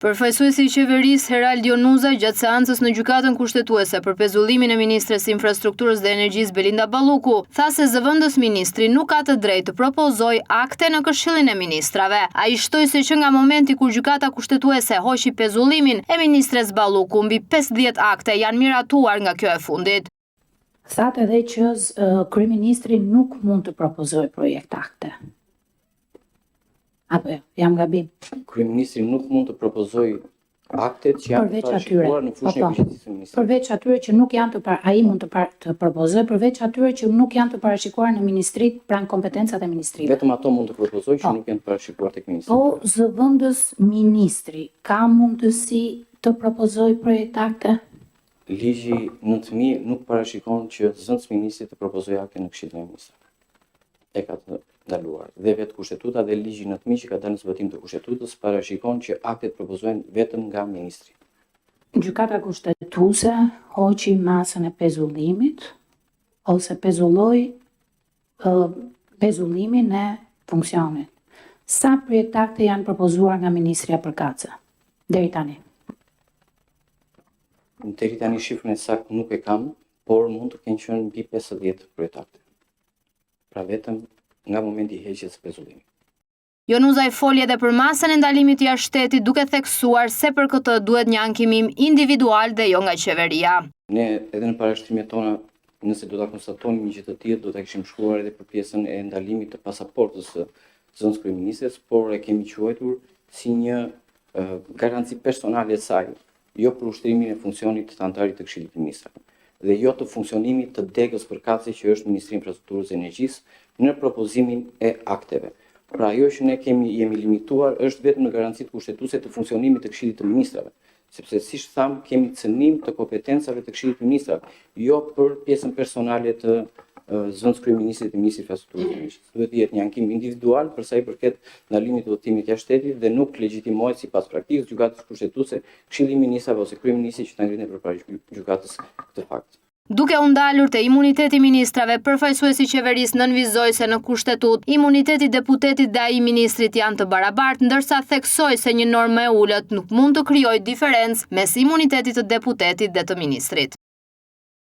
Përfaqësuesi i qeverisë Herald Jonuza gjatë seancës në gjykatën kushtetuese për pezullimin e ministres së infrastrukturës dhe energjisë Belinda Balluku, tha se zëvendës ministri nuk ka të drejtë të propozojë akte në Këshillin e Ministrave. Ai shtoi se që nga momenti kur gjykata kushtetuese hoqi pezullimin e ministres Balluku, mbi 50 akte janë miratuar nga kjo e fundit. Thatë edhe që kryeministri nuk mund të propozojë projekt akte. Apo jam gabim? Kryeministri nuk mund të propozojë aktet që janë të parashikuar në fushën e përgjegjësisë së ministrit. Përveç atyre që nuk janë ai mund të propozojë, përveç atyre që nuk janë të parashikuar në ministrit pranë kompetencat e ministrive. Vetëm ato mund të propozojë që nuk janë të parashikuar tek ministri. Po zëvendës ministri ka mundësi të propozojë projekt akte? Ligji 9000 nuk parashikon që zëvendës ministri të propozojë akte në Këshillin e Ministrave. E ka të ndaluar. Dhe vetë kushtetuta dhe ligji 9000 që ka dalë në zbatim të kushtetutës parashikon që aktet propozohen vetëm nga ministri. Gjykata kushtetuese hoqi masën e pezullimit ose pezulloi pezullimin e funksionit. Sa projekt akte janë propozuar nga ministria përkatëse deri tani? Deri tani shifrën e saktë nuk e kam, por mund të kenë qenë mbi 50 projekt akte. Pra vetëm nga momenti i heqjes së pezullimit. Jonuza i foli edhe për masën e ndalimit jashtë shtetit, duke theksuar se për këtë duhet një ankimim individual dhe jo nga qeveria. Ne edhe në parashtrimet tona, nëse do ta konstatonim një gjë të tillë, do ta kishim shkruar edhe për pjesën e ndalimit të pasaportës së zëvendës kryeministres, por e kemi quajtur si një garanci personale e saj, jo për ushtrimin e funksionit të antarit të Këshillit të Ministrave dhe jo të funksionimit të degës përkatëse që është Ministri i Infrastrukturës dhe Energjisë në propozimin e akteve. Pra ajo që ne jemi limituar është vetëm në garancitë kushtetuese të funksionimit të Këshillit të Ministrave, sepse siç tham kemi cënim të kompetencave të Këshillit të Ministrave, jo për pjesën personale të zëvendës kryeministrit të Ministrit të Infrastrukturës dhe Energjisë. Duhet të jetë një ankim individual për sa i përket ndalimit të udhëtimit jashtë shtetit dhe nuk legjitimohet sipas praktikës gjykatës kushtetuese Këshilli i Ministrave ose kryeministri që ta ngrihen përpara gjykatës këtë fakt. Duke u ndalur te imuniteti i ministrave, përfaqësuesi i qeverisë nënvizoi se në kushtetut imuniteti i deputetit dhe ai i ministrit janë të barabartë, ndërsa theksoi se një normë e ulët nuk mund të krijojë diferencë mes imunitetit të deputetit dhe të ministrit.